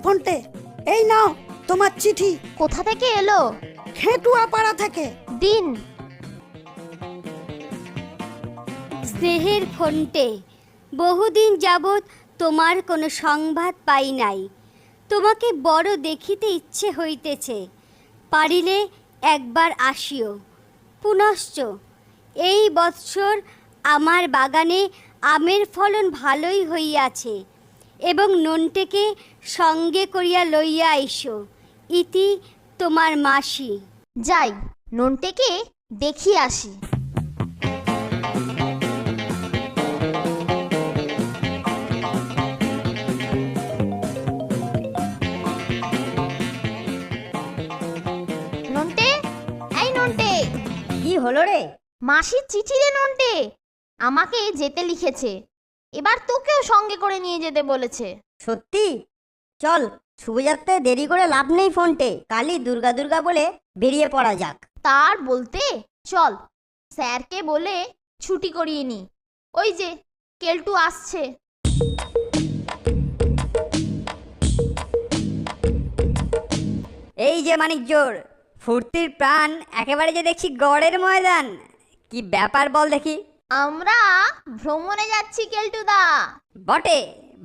ফোনটে, এই নাও তোমার চিঠি। কোথা থেকে এলো? খেটুয়া পাড়া থেকে। দিন। স্নেহের ফোনটে, বহুদিন যাবৎ তোমার কোনো সংবাদ পাই নাই। তোমাকে বড় দেখিতে ইচ্ছে হইতেছে, পারিলে একবার আসিও। পুনশ্চ এই বৎসর আমার বাগানে আমের ফলন ভালোই হইয়াছে, এবং ননটেকে সঙ্গে করিয়া লইয়া আইসো। ইতি তোমার মাসি। যাই, ননটেকে দেখি আসি। নন্টে, এই নন্টে। কি হলো রে? মাসির চিঠি রে নন্টে, আমাকে যেতে লিখেছে, এবার তোকেও সঙ্গে করে নিয়ে যেতে বলেছে। সত্যি? চল, শুভযাত্রায় দেরি করে লাভ নেই ফোনটে, কালই দুর্গা দুর্গা বলে বেরিয়ে পড়া যাক। তার বলতে চল স্যারকে বলে ছুটি করিয়ে নি। ওই যে কেলটু আসছে। এই যে মানিকজোর, ফুর্তির প্রাণ একেবারে যে দেখছি গড়ের ময়দান। কি ব্যাপার বল দেখি? আমরা ভ্রমণে যাচ্ছি কেলটুদা। বটে,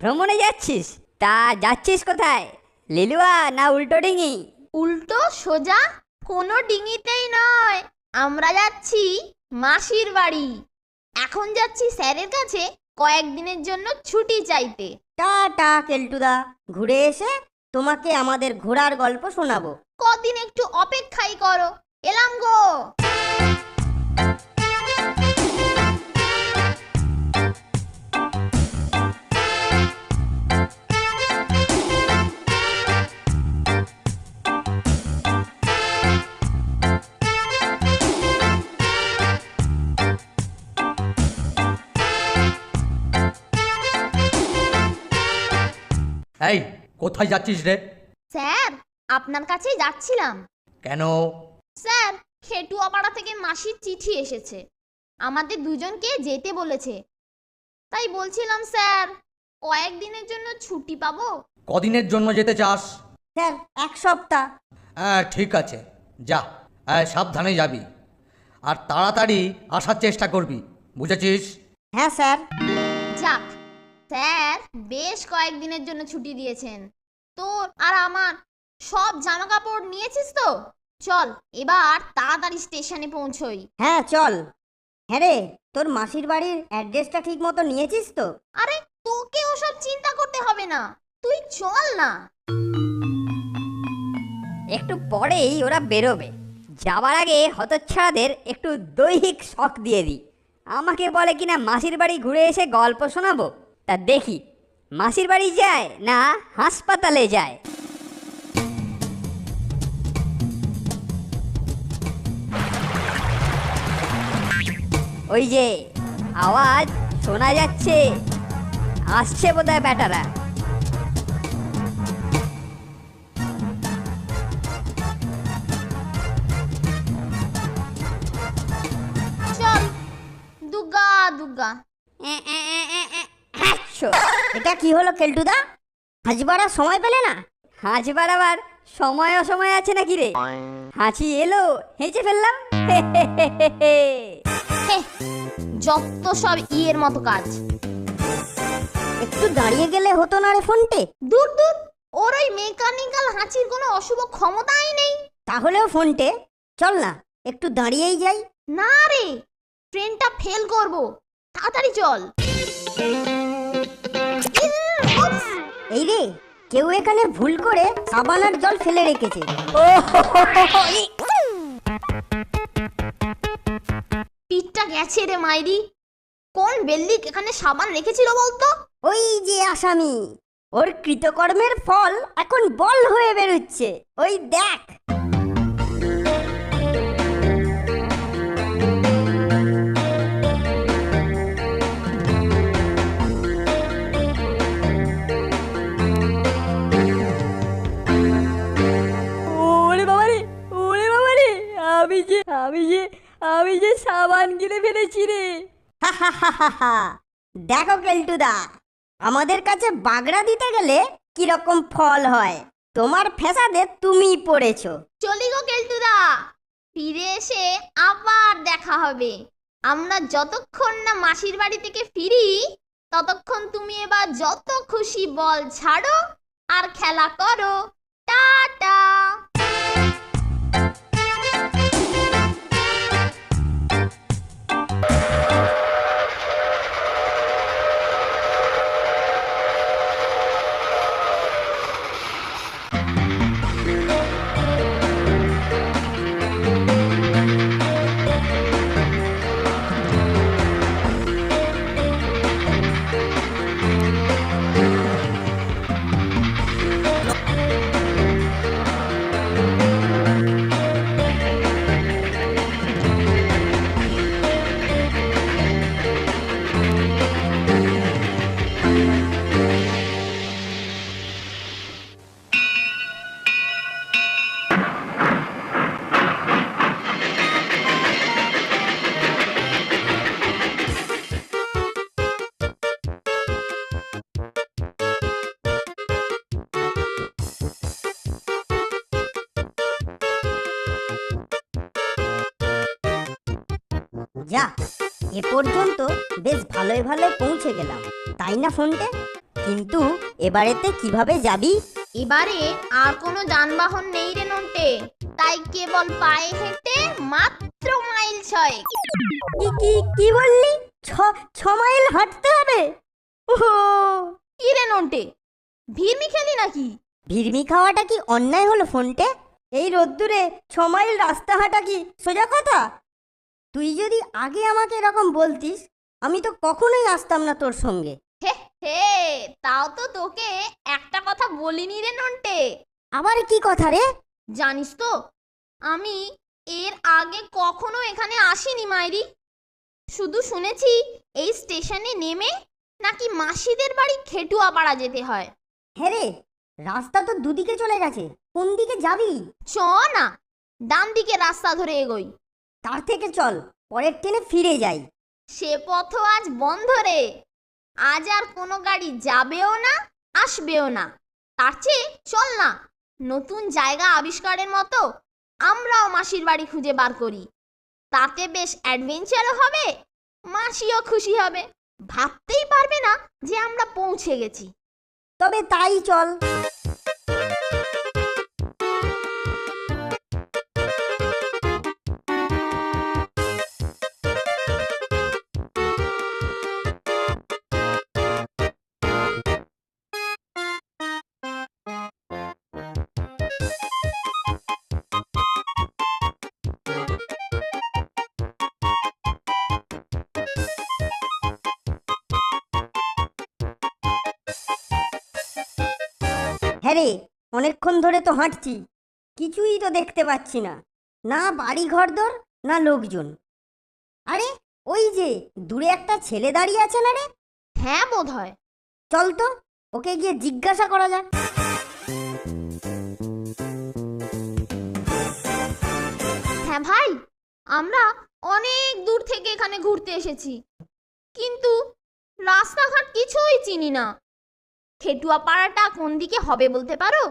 ভ্রমণে যাচ্ছিস? তা যাচ্ছিস কোথায়? লিলুয়া না উল্টো ডিঙি? উল্টো সোজা কোনো ডিঙিতেই নয়, আমরা যাচ্ছি মাসির বাড়ি। এখন যাচ্ছি স্যারের কাছে কয়েকদিনের জন্য ছুটি চাইতে। টাটা কেলটুদা, ঘুরে এসে তোমাকে আমাদের ঘোড়ার গল্প শোনাবো। কদিন একটু অপেক্ষাই করো, এলাম গো। এই, কোথায় যাচ্ছিস রে? স্যার, আপনার কাছেই যাচ্ছিলাম। কেন? স্যার, খেটুয়াপাড়া থেকে মাসির চিঠি এসেছে, আমাদের দুজনকে যেতে বলেছে। তাই বলছিলাম স্যার, কয়েকদিনের জন্য ছুটি পাবো? কদিনের জন্য যেতে চাস? স্যার, 1 সপ্তাহ। হ্যাঁ, ঠিক আছে, যা। সাবধানে যাবি, আর তাড়াতাড়ি আসার চেষ্টা করবি, বুঝেছিস? হ্যাঁ স্যার। যাক, স্যার বেশ কয়েকদিনের জন্য ছুটি দিয়েছেন। তোর আর আমার সব জামা কাপড় নিয়েছিস তো? চল এবার তাড়াতাড়ি স্টেশনে পৌঁছই। হ্যাঁ চল। হ্যাঁ রে, তোর মাসির বাড়ির অ্যাড্রেসটা ঠিক মতো নিয়েছিস তো? আরে তোকে ওসব চিন্তা করতে হবে না, তুই চল না। একটু পরেই ওরা বেরোবে, যাওয়ার আগে হতচ্ছাড়াদের একটু দৈহিক শখ দিয়ে দিই। আমাকে বলে কিনা মাসির বাড়ি ঘুরে এসে গল্প শোনাবো। তা দেখি মাসির বাড়ি যায় না হাসপাতালে যায়। ওই যে আওয়াজ শোনা যাচ্ছে, আসছে বোধহয় বেটারা। চল, দুর্গা দুর্গা। এটা কি হলো কেলটুদা? হাঁচ বাড়ার সময় পেলে না? হাঁচ বাড়াবার সময় অসময় আছে নাকি রে? হাঁচি এলো, হেঁচে ফেললাম। যত সব ইয়ের মতো কাজ। একটু দাঁড়িয়ে গেলে হতো না রে ফোনটে? দূর দূর, ওর ওই মেকানিক্যাল হাঁচির কোনো অশুভ ক্ষমতাই নেই। তাহলেও ফোনটে, চল না একটু দাঁড়িয়েই যাই। না রে, ট্রেনটা ফেল করব, তাড়াতাড়ি চল। এই রে, কেউ এখানে ভুল করে সাবানার জল ফেলে রেখেছে। পিঠটা গেছে রে মাইরি। কোন বেল্লিক এখানে সাবান রেখেছিল বলতো? ওই যে আসামি, ওর কৃতকর্মের ফল এখন বল হয়ে বেরোচ্ছে। ওই দেখ। আমি যে সাবান কিনে ফেলেছি রে। দেখো কেলটুদা, আমাদের কাছে বাগড়া দিতে গেলে কিরকম ফল হয়। তোমার ফ্যাসাদে তুমি পড়েছো। চলি গো কেলটুদা, ফিরে এসে আবার দেখা হবে। আমরা যতক্ষণ না মাসির বাড়ি থেকে ফিরি ততক্ষণ তুমি এবার যত খুশি বল ছাড়ো আর খেলা করো। টাটা। যা, এ পর্যন্ত বেশ ভালোই ভালোই পৌঁছে গেলাম, তাই না ফোনটে? কিন্তু এবারেতে কিভাবে যাবি? এবারে আর কোনো যানবাহন নেই রে নন্টে, তাই কেবল পায়ে হেঁটে মাত্র মাইল 6। কি বললি? 6 মাইল হাঁটতে হবে? ওহো, কি রে নন্টে, ভিড়মি খেলি নাকি? ভিড়মি খাওয়াটা কি অন্যায় হলো ফোনটে? এই রোদ্দুরে 6 মাইল রাস্তা হাঁটা কি সোজা কথা? তুই যদি আগে আমাকে এরকম বলতিস, আমি তো কখনোই আসতাম না তোর সঙ্গে। হে হে, তাও তো তোকে একটা কথা বলিনি রে নন্টে। আবার কি কথা রে? জানিস তো আমি এর আগে কখনো এখানে আসিনি মাইরি। শুধু শুনেছি এই স্টেশনে নেমে নাকি মাসিদের বাড়ি খেটুয়াপাড়া যেতে হয়। হ্যাঁ রে, রাস্তা তো দুদিকে চলে গেছে, কোন দিকে যাবি? চ না, ডান দিকে রাস্তা ধরে এগোই। তার থেকে চল পরের ট্রেনে ফিরে যাই। সে পথও আজ বন্ধ রে, আজ আর কোনো গাড়ি যাবেও না আসবেও না। তার চেয়ে চল না, নতুন জায়গা আবিষ্কারের মতো আমরাও মাসির বাড়ি খুঁজে বার করি। তাতে বেশ অ্যাডভেঞ্চারও হবে, মাসিও খুশি হবে, ভাবতেই পারবে না যে আমরা পৌঁছে গেছি। তবে তাই চল। হ্যাঁ রে, অনেকক্ষণ ধরে তো হাঁটছি, কিছুই তো দেখতে পাচ্ছি না, না বাড়ি ঘরদর না লোকজন। আরে ওই যে দূরে একটা ছেলে দাঁড়িয়ে আছে না রে? হ্যাঁ বোধ হয়। চল তো ওকে গিয়ে জিজ্ঞাসা করা যাক। হ্যাঁ ভাই, আমরা অনেক দূর থেকে এখানে ঘুরতে এসেছি, কিন্তু রাস্তাঘাট কিছুই চিনি না। খেটুয়াপাড়াটা কোন দিকে হবে বলতে পারো?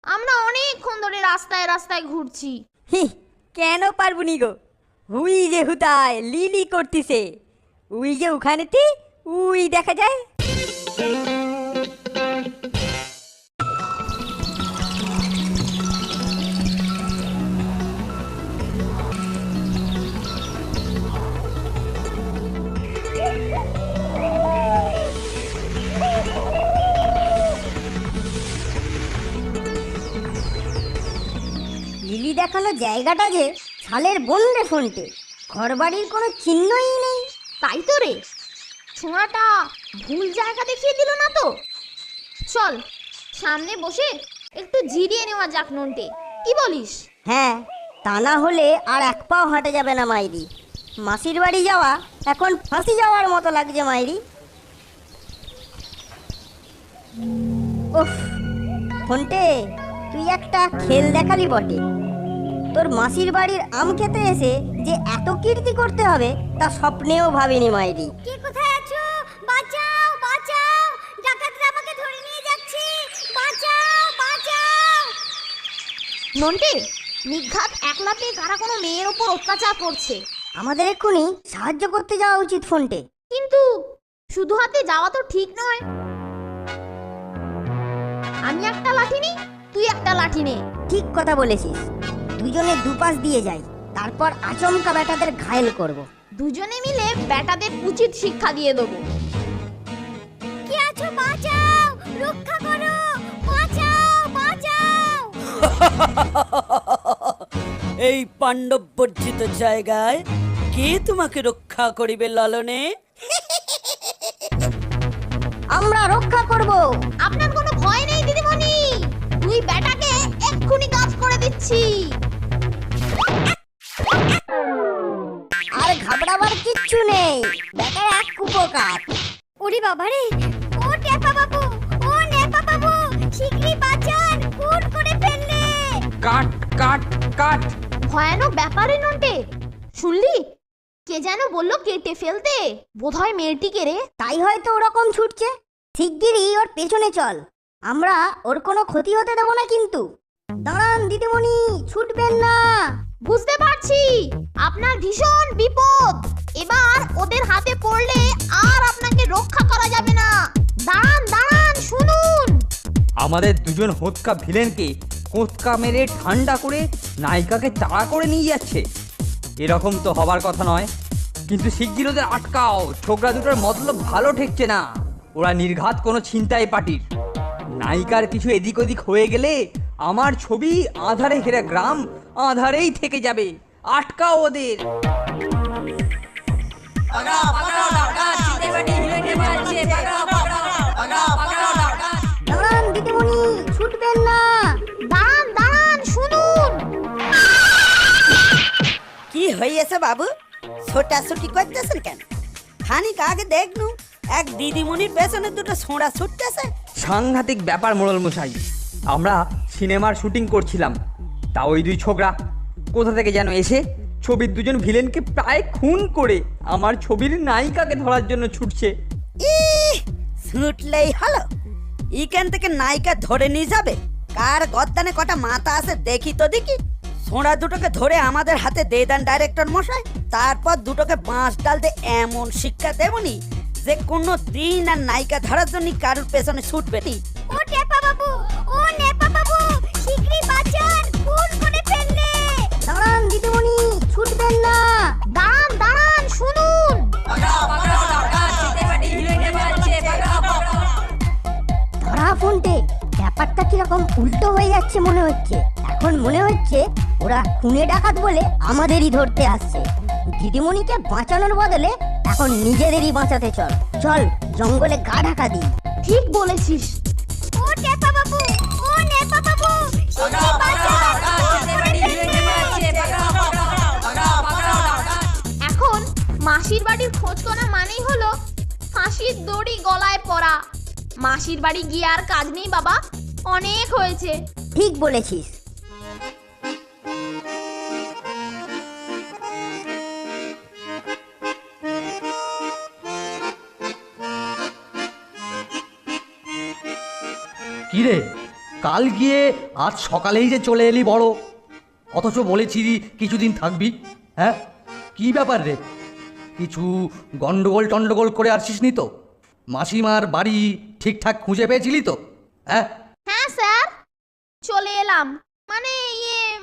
আমরা অনেকক্ষণ ধরে রাস্তায় রাস্তায় ঘুরছি। কেন পারবুনি গো, হুই যে হুতায় লিলি করতিছে, উই যে ওখানেতে উই দেখা যায়। লিলি দেখানো জায়গাটা যে ছালের বন রে ফোনটে, ঘরবাড়ির কোনো চিহ্নই নেই। তাই তো রে, ছোঁয়াটা ভুল জায়গা দেখিয়ে দিল না তো? চল সামনে বসে একটু জিরিয়ে নেওয়া যাক নন্টে, কি বলিস? হ্যাঁ, তা না হলে আর এক পাও হাঁটা যাবে না মাইরি। মাসির বাড়ি যাওয়া এখন ফাঁসি যাওয়ার মতো লাগছে মাইরি। উফ ফোনটে, তুই একটা খেল দেখালি বটে। তোর মাসির বাড়ির আম খেতে এসে যে এত কীর্তি করতে হবে তা স্বপ্নেও ভাবিনি মাইরি। কে কোথায় আছো? বাঁচাও বাঁচাও, ডাকাতরা আমাকে ধরে নিয়ে যাচ্ছে, নন্টে, নিঘাত একলা পেয়ে কারা কোনো মেয়ের ওপর অত্যাচার করছে। আমাদের এক্ষুনি সাহায্য করতে যাওয়া উচিত ফোনটে। কিন্তু শুধু হাতে যাওয়া তো ঠিক নয়। আমি একটা লাঠি নিই, তুই একটা লাঠি নে। ঠিক কথা বলেছিস, দুজনে দুপাশ দিয়ে যাই, তারপর আচমকা বেটাদের ঘায়েল করব। দুজনে মিলে বেটাদের উচিত শিক্ষা দিয়ে দেবো। কে আছো, বাঁচাও, রক্ষা করো, বাঁচাও, বাঁচাও। এই পাণ্ডব বর্জিত জায়গায় কে তোমাকে রক্ষা করিবে লালনে? আমরা রক্ষা করব। আপনার কোনো ভয় নেই দিদিমণি, তুই বেটাকে এক্ষুনি কাজ করে দিচ্ছি। আর ঘাবড়াবার কিচ্ছু নেই, বেটার এক কুপকার। ওরে বাবারে, ও টেপা বাবু, ও নেপা বাবু, শিগগিরই বাঁচান, খুন করে ফেললে। কাট কাট কাট। ভয়ানক ব্যাপারে নন্টে, শুনলি? কে যেন বললো কেটে ফেলতে, বোধহয় মেয়েটিকে রে। তাই হয়তো ওরকম ছুটছে। শিগগিরই ওর পেছনে চল, আমরা ওর কোনো ক্ষতি হতে দেবো না কিন্তু। দাঁড়ান দিদিমণি, ছুটবেন না। বুঝতে পারছি আপনার ভীষণ বিপদ। এবার ওদের হাতে পড়লে আর আপনাকে রক্ষা করা যাবে না। দাঁড়ান দাঁড়ান, শুনুন। আমাদের দুজন হোতকা ভিলেনকে কোঁতকা মেরে ঠান্ডা করে নায়িকাকে তাড়া করে নিয়ে যাচ্ছে। এরকম তো হবার কথা নয়, কিন্তু শিগগির ওদের আটকাও। ছোকরা দুটোর মতলব ভালো ঠেকছে না। ওরা নির্ঘাত কোনো ছিনতাই পার্টির। নায়িকার কিছু এদিক ওদিক হয়ে গেলে আমার ছবি আধারে ঘেরা গ্রাম আধারেই থেকে যাবে। আটকাও ওদের। দাঁড়ান দিদিমণি, ছুটবেন না। দাঁড়ান দাঁড়ান, শুনুন। কি হয়েছে বাবু, ছোটাছুটি করতেছেন কেন? খানিক আগে দেখনু এক দিদিমণির পেছনে দুটো ছোঁড়া ছুটতেছে। সাংঘাতিক ব্যাপার মোড়ল মশাই। আমরা সিনেমার শুটিং করছিলাম, তা ওই দুই ছোকরা কোথা থেকে যেন এসে ছবির দুজন ভিলেনকে প্রায় খুন করে আমার ছবির নায়িকাকে ধরার জন্য ছুটছে। ছুটলেই হলো, এখান থেকে নায়িকা ধরে নিয়ে যাবে। কার গদ্দানে কটা মাথা আছে দেখি তো দেখি। ছোঁড়া দুটোকে ধরে আমাদের হাতে দিয়ে দেন ডাইরেক্টর মশাই, তারপর দুটোকে বাঁশ ডাল দিয়ে এমন শিক্ষা দেবনি যে কোনো দিন আর নায়িকা ধরার জন্য কারুর পেছনে ছুটবে নি। ও টেপা বাবু, ও নেপা বাবু, শিগগিরই বাঁচান, খুন করে ফেললে। দাঁড়ান দিদিমণি, ছুটবেন না। দাঁড়ান দাঁড়ান, শুনুন। ধরা ফোনটে, ব্যাপারটা কিরকম উল্টো হয়ে যাচ্ছে মনে হচ্ছে। এখন মনে হচ্ছে ওরা খুনে ডাকাত বলে আমাদেরই ধরতে আসছে। দিদিমণিকে বাঁচানোর বদলে এখন নিজেদেরই বাঁচাতে চল। চল জঙ্গলে গা ঢাকা দিই। ঠিক বলেছিস। ও টেপা বাবু, ও নেপা বাবু, শিগগিরই বাঁচান, খুন করে ফেললে। এখন মাসির বাড়ির খোঁজ করা মানেই হলো ফাঁসির দড়ি গলায় পড়া। মাসির বাড়ি গিয়ে আর কাজ নেই বাবা, অনেক হয়েছে। ঠিক বলেছিস। কিরে, কাল গিয়ে আজ সকালেই যে চলে এলি বড়, অথচ বলেছি কিছুদিন থাকবি। হ্যাঁ, কি ব্যাপার রে? কিছু গন্ডগোল টন্ডগোল করে আসছিস নি তো? মাসিমার বাড়ি ঠিকঠাক খুঁজে পেয়েছিলি তো? হ্যাঁ হ্যাঁ স্যার, চলে এলাম।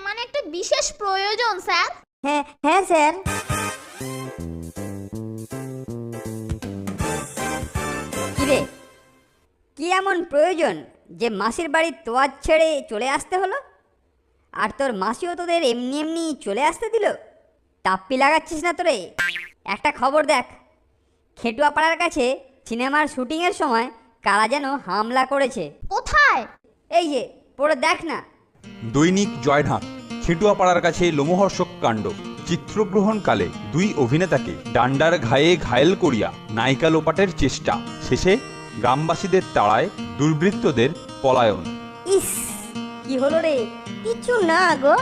মানে একটা বিশেষ প্রয়োজন স্যার। হ্যাঁ হ্যাঁ স্যার। কিরে, কি এমন প্রয়োজন যে মাসির বাড়ির তোয়াজ ছেড়ে চলে আসতে হলো? আর তোর মাসিও তোদের এমনি এমনি চলে আসতে দিল? টাপ্পি লাগাচ্ছিস না তোরে? একটা খবর দেখ, খেটুয়া পাড়ার কাছে সিনেমার শুটিংয়ের সময় কারা যেন হামলা করেছে। কোথায়? এই যে পড়ে দেখ না। দৈনিক জয়ঢাক। খেটুয়াপাড়ার কাছে লোমহর্ষক কাণ্ড। চিত্রগ্রহণকালে দুই অভিনেতাকে ডান্ডার ঘায়ে ঘায়েল করিয়া নায়িকা লোপাটের চেষ্টা, শেষে গ্রামবাসীদের তাড়ায় দুর্বৃত্তদের পলায়ন। ইস, কি হলো রে? কিছু না গো,